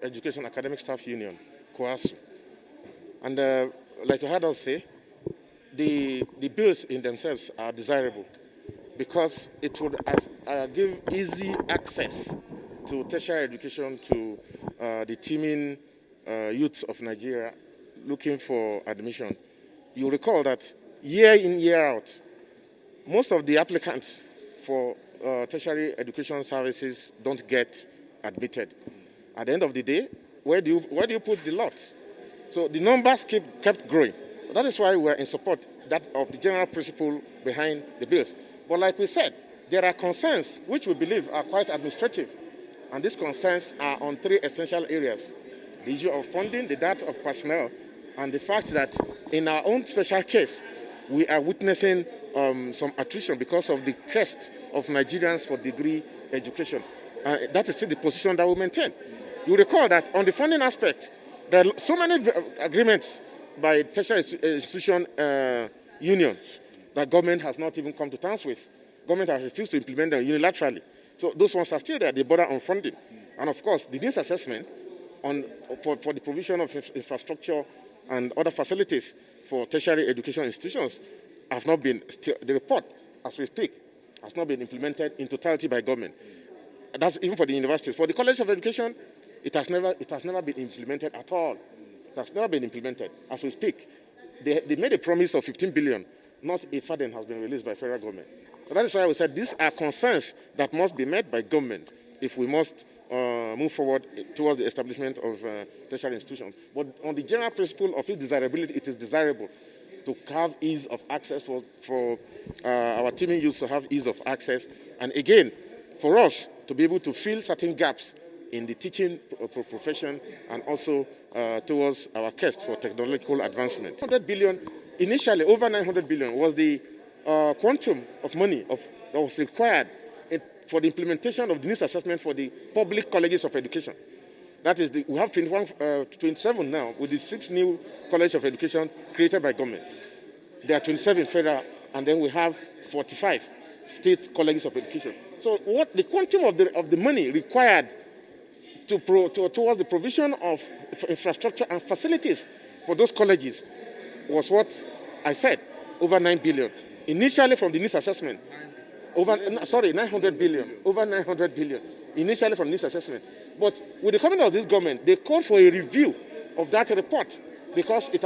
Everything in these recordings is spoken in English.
Education Academic Staff Union, COASU. And like you heard us say, the bills in themselves are desirable because it would give easy access to tertiary education to the teeming youths of Nigeria looking for admission. You recall that year in, year out, most of the applicants for tertiary education services don't get admitted. At the end of the day, where do you put the lot? So the numbers kept growing. That is why we're in support of the general principle behind the bills. But like we said, there are concerns which we believe are quite administrative. And these concerns are on three essential areas: the issue of funding, the dearth of personnel, and the fact that in our own special case, we are witnessing some attrition because of the quest of Nigerians for degree education. That is still the position that we maintain. You recall that on the funding aspect, there are so many agreements by tertiary institution unions that government has not even come to terms with. Government has refused to implement them unilaterally. So those ones are still there. They border on funding. And of course, the needs assessment for the provision of infrastructure and other facilities for tertiary education institutions have not been, the report, as we speak, has not been implemented in totality by government. That's even for the universities. For the College of Education, it has never been implemented at all. It has never been implemented. As we speak, they made a promise of 15 billion. Not a funding has been released by federal government. So that is why we said these are concerns that must be met by government if we must move forward towards the establishment of tertiary institutions. But on the general principle of its desirability, it is desirable to have ease of access for our teaming youth to have ease of access. And again, for us to be able to fill certain gaps in the teaching profession and also towards our quest for technological advancement. 100 billion, initially over 900 billion was the quantum of money that was required for the implementation of the needs assessment for the public colleges of education. That is, we have 27 now with the 6 new colleges of education created by government. There are 27 federal, and then we have 45 state colleges of education. So what the quantum of the money required towards the provision of infrastructure and facilities for those colleges was what I said, over 9 billion. Initially from the needs assessment, 900 billion, over 900 billion, initially from needs assessment. But with the coming of this government, they called for a review of that report because it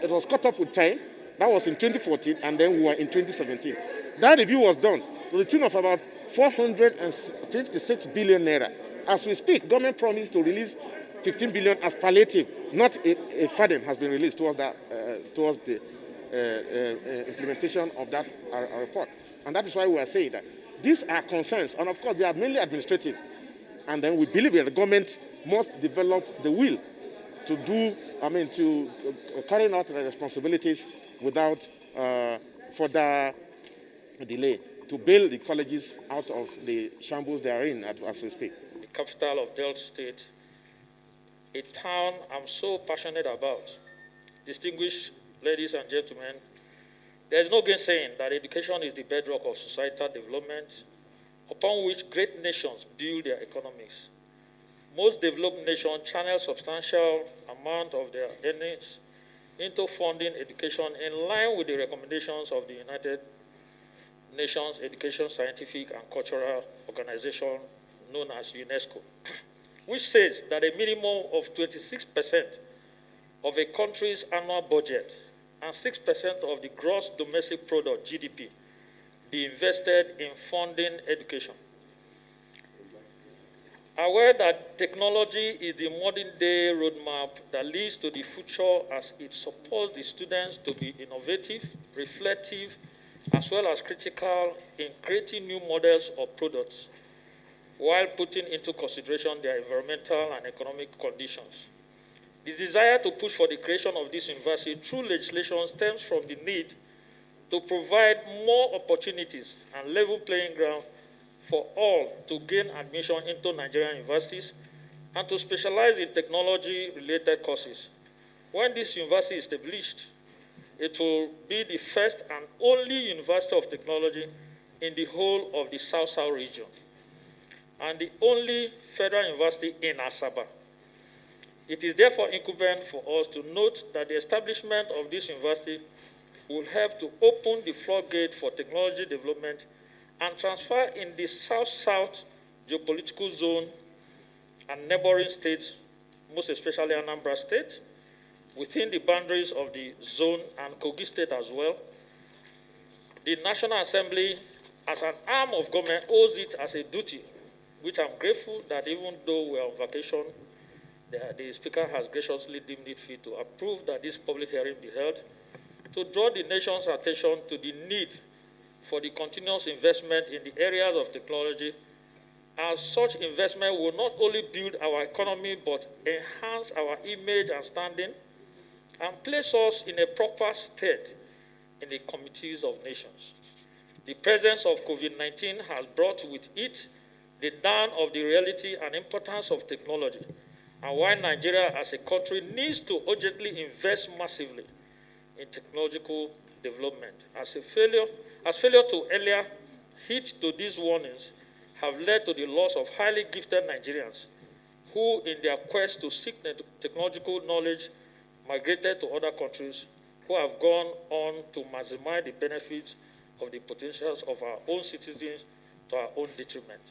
was caught up with time. That was in 2014, and then we were in 2017. That review was done to the tune of about 456 billion naira. As we speak, government promised to release 15 billion as palliative. Not a funding has been released towards the implementation of that report. And that is why we are saying that these are concerns, and of course they are mainly administrative. And then we believe that the government must develop the will to carry out their responsibilities without further delay, to bail the colleges out of the shambles they are in as we speak. The capital of Delta State, a town I'm so passionate about. Distinguished ladies and gentlemen, there is no gainsaying that education is the bedrock of societal development upon which great nations build their economies. Most developed nations channel substantial amount of their earnings into funding education in line with the recommendations of the United Nations Education, Scientific and Cultural Organization known as UNESCO, which says that a minimum of 26% of a country's annual budget and 6% of the gross domestic product, GDP, be invested in funding education. Aware that technology is the modern-day roadmap that leads to the future as it supports the students to be innovative, reflective, as well as critical in creating new models or products, while putting into consideration their environmental and economic conditions. The desire to push for the creation of this university through legislation stems from the need to provide more opportunities and level playing ground for all to gain admission into Nigerian universities and to specialize in technology-related courses. When this university is established, it will be the first and only university of technology in the whole of the South-South region, and the only federal university in Asaba. It is therefore incumbent for us to note that the establishment of this university will help to open the floodgate for technology development and transfer in the South-South geopolitical zone and neighboring states, most especially Anambra State, within the boundaries of the zone and Kogi State as well. The National Assembly, as an arm of government, owes it as a duty, which I'm grateful that even though we're on vacation, the Speaker has graciously deemed it fit to approve that this public hearing be held, to draw the nation's attention to the need for the continuous investment in the areas of technology, as such investment will not only build our economy but enhance our image and standing and place us in a proper state in the committees of nations. The presence of COVID-19 has brought with it the dawn of the reality and importance of technology, and why Nigeria as a country needs to urgently invest massively in technological development. As failure to earlier heed to these warnings have led to the loss of highly gifted Nigerians who, in their quest to seek technological knowledge, migrated to other countries, who have gone on to maximize the benefits of the potentials of our own citizens to our own detriment.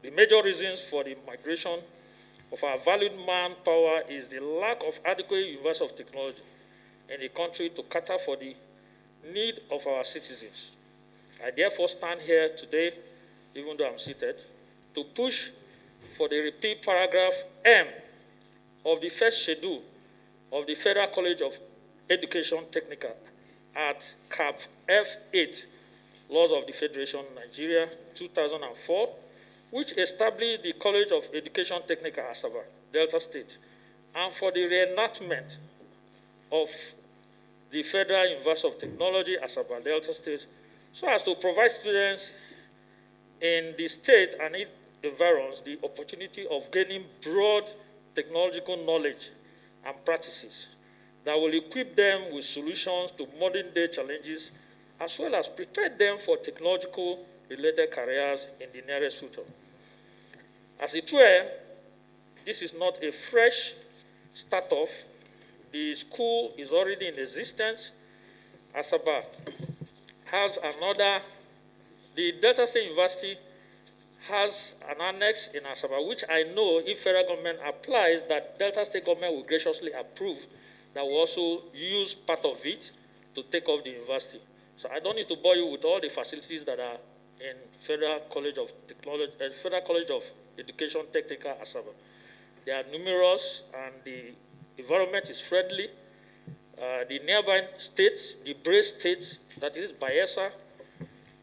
The major reasons for the migration of our valued manpower is the lack of adequate University of Technology in the country to cater for the need of our citizens. I therefore stand here today, even though I'm seated, to push for the repeat paragraph M of the first schedule of the Federal College of Education Technical at CAP F8, Laws of the Federation Nigeria, 2004, which established the College of Education Technical Asaba, Delta State, and for the reenactment of the Federal University of Technology, Asaba, Delta State, so as to provide students in the state and its environs the opportunity of gaining broad technological knowledge and practices that will equip them with solutions to modern-day challenges, as well as prepare them for technological-related careers in the nearest future. As it were, this is not a fresh start-off. The school is already in existence. Asaba has another. The Delta State University has an annex in Asaba, which I know if federal government applies, that Delta State government will graciously approve, that will also use part of it to take off the university. So I don't need to bore you with all the facilities that are in Federal College of Technology, Federal College of Education Technical Asaba. They are numerous and the environment is friendly. The nearby states, the Brace states, that is Bayelsa,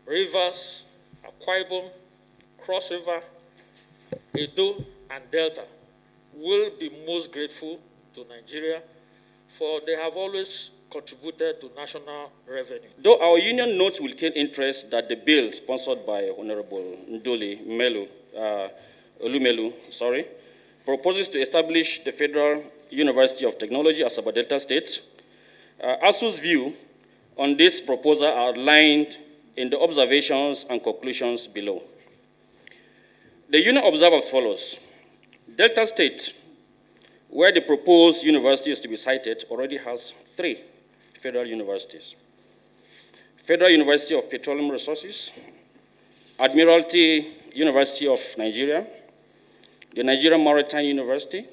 Rivers, Akwa Ibom, Cross River, Edo, and Delta will be most grateful to Nigeria, for they have always contributed to national revenue. Though our union notes with keen interest that the bill sponsored by Honorable Ndoli Olumelu, proposes to establish the Federal University of Technology, Asaba Delta State, ASU's view on this proposal are outlined in the observations and conclusions below. The union observes as follows. Delta State, where the proposed university is to be cited, already has 3 federal universities. Federal University of Petroleum Resources, Admiralty University of Nigeria, the Nigerian Maritime University.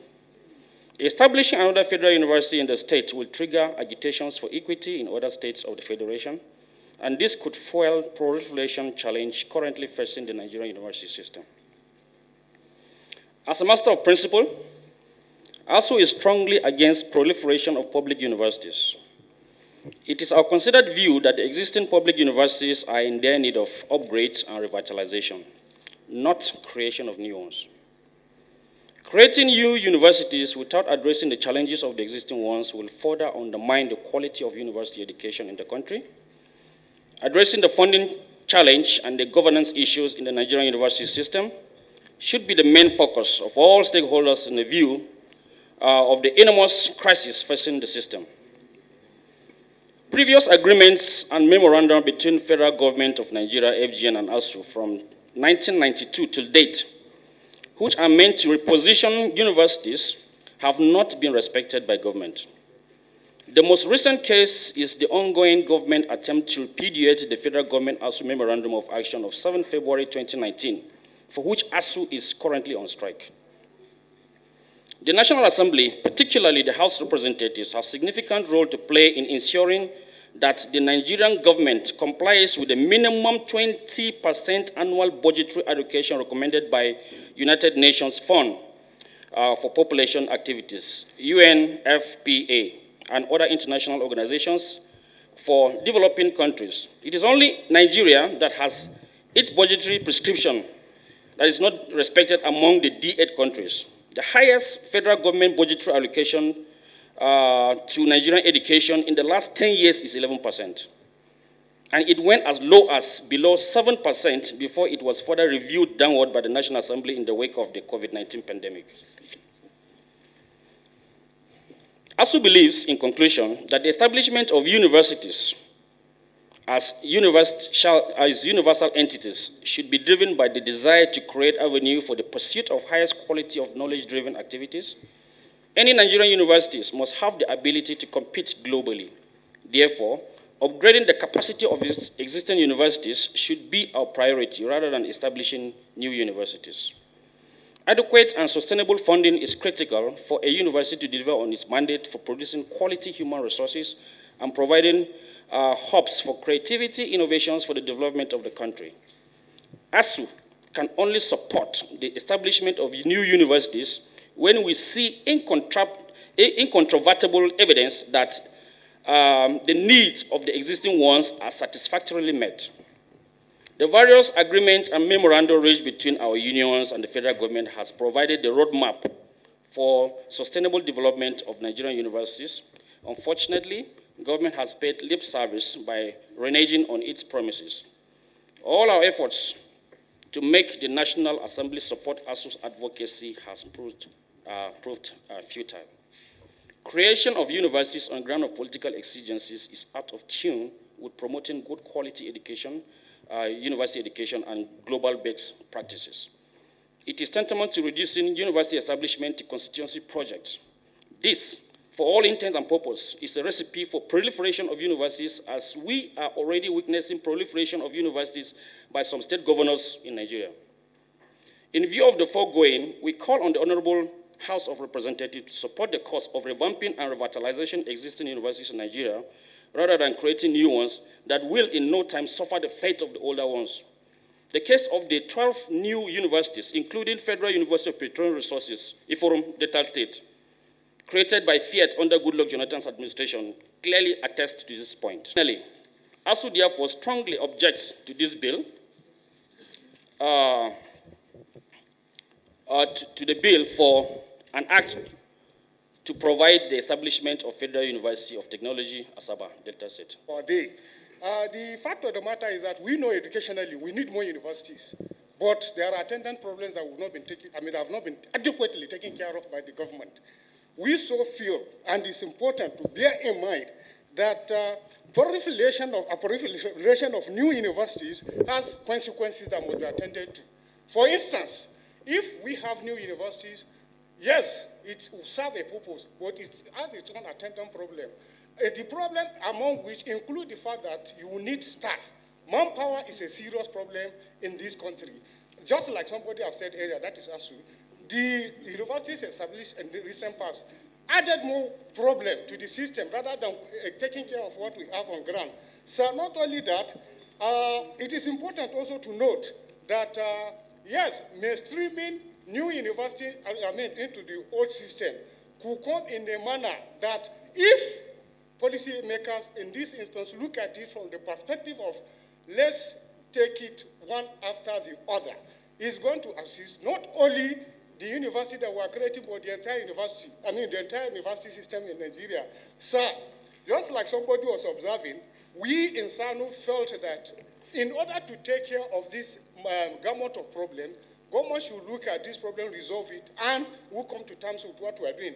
Establishing another federal university in the state will trigger agitations for equity in other states of the federation, and this could fuel proliferation challenge currently facing the Nigerian university system. As a matter of principle, ASU is strongly against proliferation of public universities. It is our considered view that the existing public universities are in their need of upgrades and revitalization, not creation of new ones. Creating new universities without addressing the challenges of the existing ones will further undermine the quality of university education in the country. Addressing the funding challenge and the governance issues in the Nigerian university system should be the main focus of all stakeholders in the view of the enormous crisis facing the system. Previous agreements and memoranda between federal government of Nigeria, FGN, and ASU from 1992 till date, which are meant to reposition universities have not been respected by government. The most recent case is the ongoing government attempt to repudiate the federal government ASU Memorandum of Action of 7 February 2019, for which ASU is currently on strike. The National Assembly, particularly the House Representatives, have a significant role to play in ensuring that the Nigerian government complies with the minimum 20% annual budgetary allocation recommended by United Nations Fund for Population Activities, UNFPA, and other international organizations for developing countries. It is only Nigeria that has its budgetary prescription that is not respected among the D8 countries. The highest federal government budgetary allocation to Nigerian education in the last 10 years is 11%. And it went as low as below 7% before it was further reviewed downward by the National Assembly in the wake of the COVID-19 pandemic. ASU believes, in conclusion, that the establishment of universities as universal entities should be driven by the desire to create avenue for the pursuit of highest quality of knowledge-driven activities. Any Nigerian universities must have the ability to compete globally. Therefore, upgrading the capacity of existing universities should be our priority rather than establishing new universities. Adequate and sustainable funding is critical for a university to deliver on its mandate for producing quality human resources and providing hubs for creativity, innovations for the development of the country. ASU can only support the establishment of new universities when we see incontrovertible evidence that the needs of the existing ones are satisfactorily met. The various agreements and memoranda reached between our unions and the federal government has provided the roadmap for sustainable development of Nigerian universities. Unfortunately, government has paid lip service by reneging on its promises. All our efforts to make the National Assembly support ASU's advocacy has proved futile. Creation of universities on ground of political exigencies is out of tune with promoting good quality education, university education, and global best practices. It is tantamount to reducing university establishment to constituency projects. This, for all intents and purposes, is a recipe for proliferation of universities, as we are already witnessing proliferation of universities by some state governors in Nigeria. In view of the foregoing, we call on the Honorable House of Representatives to support the cause of revamping and revitalization existing universities in Nigeria, rather than creating new ones that will in no time suffer the fate of the older ones. The case of the 12 new universities, including Federal University of Petroleum Resources, Iforum, Delta State, created by Fiat under Goodluck Jonathan's administration, clearly attests to this point. Finally, ASU therefore strongly objects to this bill, to the bill for an act to provide the establishment of Federal University of Technology, Asaba, Delta State. The fact of the matter is that we know educationally we need more universities, but there are attendant problems that have not been adequately taken care of by the government. We so feel, and it's important to bear in mind, that proliferation of new universities has consequences that must be attended to. For instance, if we have new universities, yes, it will serve a purpose, but it has its own attendant problem. The problem among which include the fact that you need staff. Manpower is a serious problem in this country. Just like somebody has said earlier, that is ASU, the universities established in the recent past added more problem to the system rather than taking care of what we have on ground. So not only that, it is important also to note that, yes, mainstreaming new university into the old system could come in a manner that if policymakers in this instance look at it from the perspective of let's take it one after the other, is going to assist not only the university that we are creating, but the entire university, the entire university system in Nigeria. Sir, just like somebody was observing, we in SSANU felt that in order to take care of this gamut of problems, government should look at this problem, resolve it, and we'll come to terms with what we are doing.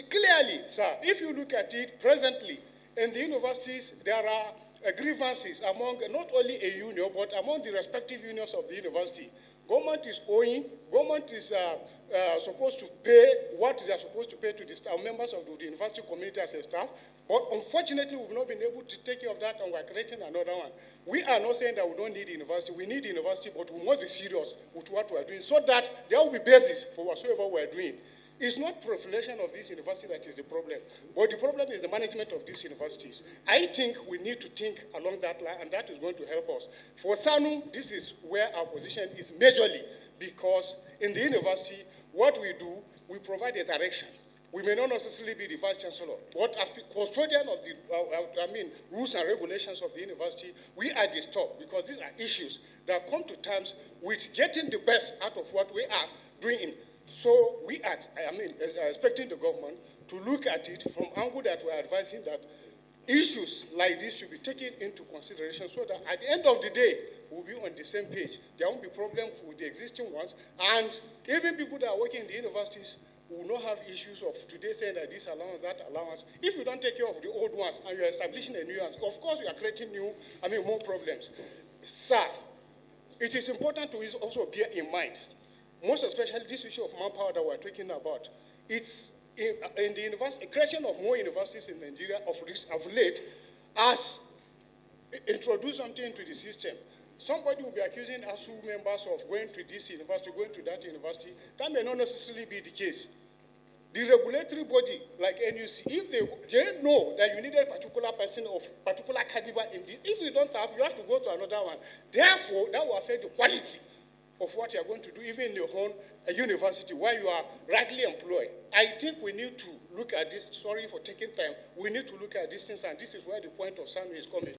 Clearly, sir, if you look at it presently, in the universities, there are grievances among not only a union, but among the respective unions of the university. Government is owing, government is supposed to pay what they are supposed to pay to the staff, members of the university community as a staff, but unfortunately we've not been able to take care of that, and we're creating another one. We are not saying that we don't need university. We need university, but we must be serious with what we're doing so that there will be basis for whatsoever we're doing. It's not proliferation of this university that is the problem, but the problem is the management of these universities. I think we need to think along that line, and that is going to help us. For SSANU, this is where our position is majorly, because in the university, what we do, we provide a direction. We may not necessarily be the vice chancellor, but as custodian of the rules and regulations of the university, we are disturbed because these are issues that come to terms with getting the best out of what we are doing. So we are, expecting the government to look at it from angle that we are advising that issues like this should be taken into consideration so that at the end of the day, we'll be on the same page. There won't be problems with the existing ones, and even people that are working in the universities will not have issues of today saying that this allowance, that allowance. If you don't take care of the old ones and you're establishing a new one, of course you are creating more problems. Sir, it is important to also bear in mind, most especially this issue of manpower that we're talking about. It's in the creation of more universities in Nigeria of late has introduced something into the system. Somebody will be accusing ASU members of going to this university, going to that university. That may not necessarily be the case. The regulatory body, like NUC, if they know that you need a particular person of particular caliber in this, if you don't have, you have to go to another one. Therefore, that will affect the quality of what you are going to do, even in your own university, where you are rightly employed. I think we need to look at this. Sorry for taking time. We need to look at these things, and this is where the point of SSANU is coming.